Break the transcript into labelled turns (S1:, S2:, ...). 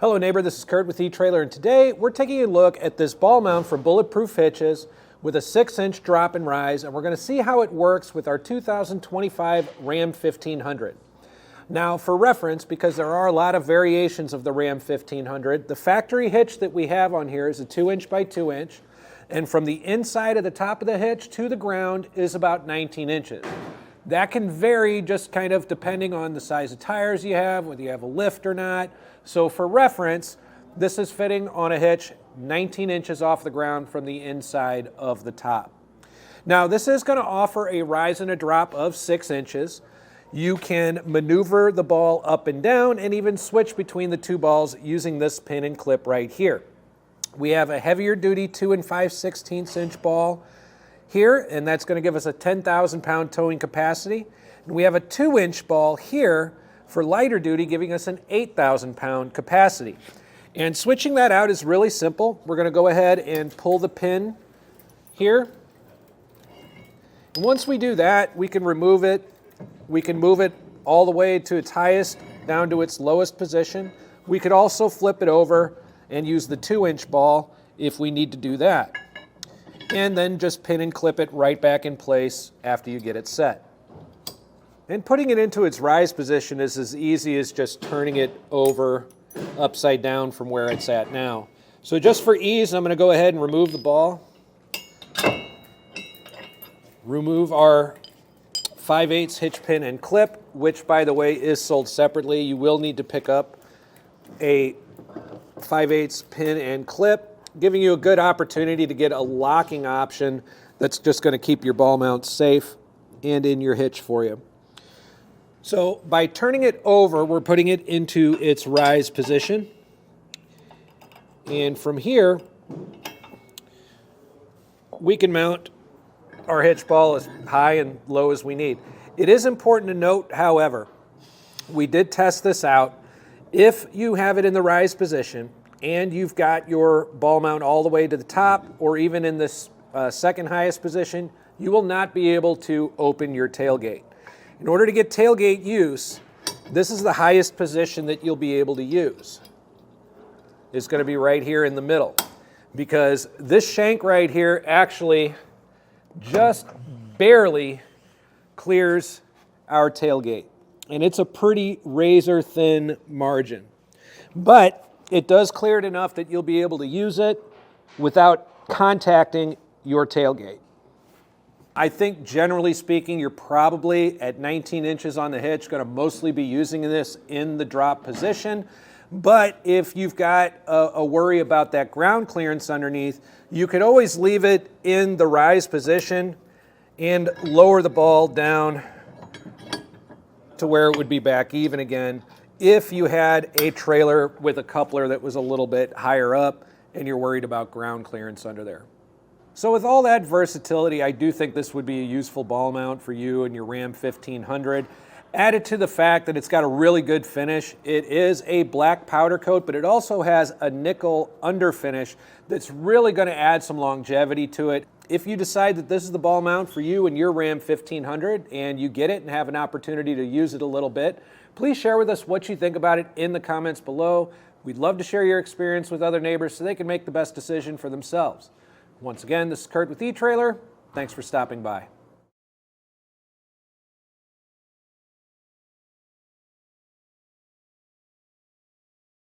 S1: Hello neighbor, this is Curt with eTrailer, and today we're taking a look at this ball mount from BulletProof Hitches with a 6-inch drop and rise, and we're going to see how it works with our 2025 Ram 1500. Now for reference, because there are a lot of variations of the Ram 1500, the factory hitch that we have on here is a 2-inch by 2-inch, and from the inside of the top of the hitch to the ground is about 19 inches. That can vary just kind of depending on the size of tires you have, whether you have a lift or not. So for reference, this is fitting on a hitch 19 inches off the ground from the inside of the top. Now this is going to offer a rise and a drop of 6 inches. You can maneuver the ball up and down and even switch between the two balls using this pin and clip right here. We have a heavier duty 2 5/16 inch ball here, and that's going to give us a 10,000 pound towing capacity. And we have a 2-inch ball here for lighter duty, giving us an 8,000 pound capacity. And switching that out is really simple. We're going to go ahead and pull the pin here. And once we do that, we can remove it. We can move it all the way to its highest down to its lowest position. We could also flip it over and use the 2-inch ball if we need to do that. And then just pin and clip it right back in place after you get it set. And putting it into its rise position is as easy as just turning it over upside down from where it's at now. So just for ease, I'm going to go ahead and remove the ball. Remove our 5/8 hitch pin and clip, which by the way is sold separately. You will need to pick up a 5/8 pin and clip, giving you a good opportunity to get a locking option that's just going to keep your ball mount safe and in your hitch for you. So by turning it over, we're putting it into its rise position. And from here, we can mount our hitch ball as high and low as we need. It is important to note, however, we did test this out. If you have it in the rise position, and you've got your ball mount all the way to the top or even in this second highest position, you will not be able to open your tailgate. In order to get tailgate use, this is the highest position that you'll be able to use. It's going to be right here in the middle, because this shank right here actually just barely clears our tailgate, and it's a pretty razor thin margin. But it does clear it enough that you'll be able to use it without contacting your tailgate. I think generally speaking, you're probably at 19 inches on the hitch going to mostly be using this in the drop position. But if you've got a worry about that ground clearance underneath, you could always leave it in the rise position and lower the ball down to where it would be back even again if you had a trailer with a coupler that was a little bit higher up and you're worried about ground clearance under there. So with all that versatility, I do think this would be a useful ball mount for you and your Ram 1500. Added to the fact that it's got a really good finish. It is a black powder coat, but it also has a nickel under finish that's really going to add some longevity to it. If you decide that this is the ball mount for you and your Ram 1500 and you get it and have an opportunity to use it a little bit, please share with us what you think about it in the comments below. We'd love to share your experience with other neighbors so they can make the best decision for themselves. Once again, this is Curt with eTrailer. Thanks for stopping by.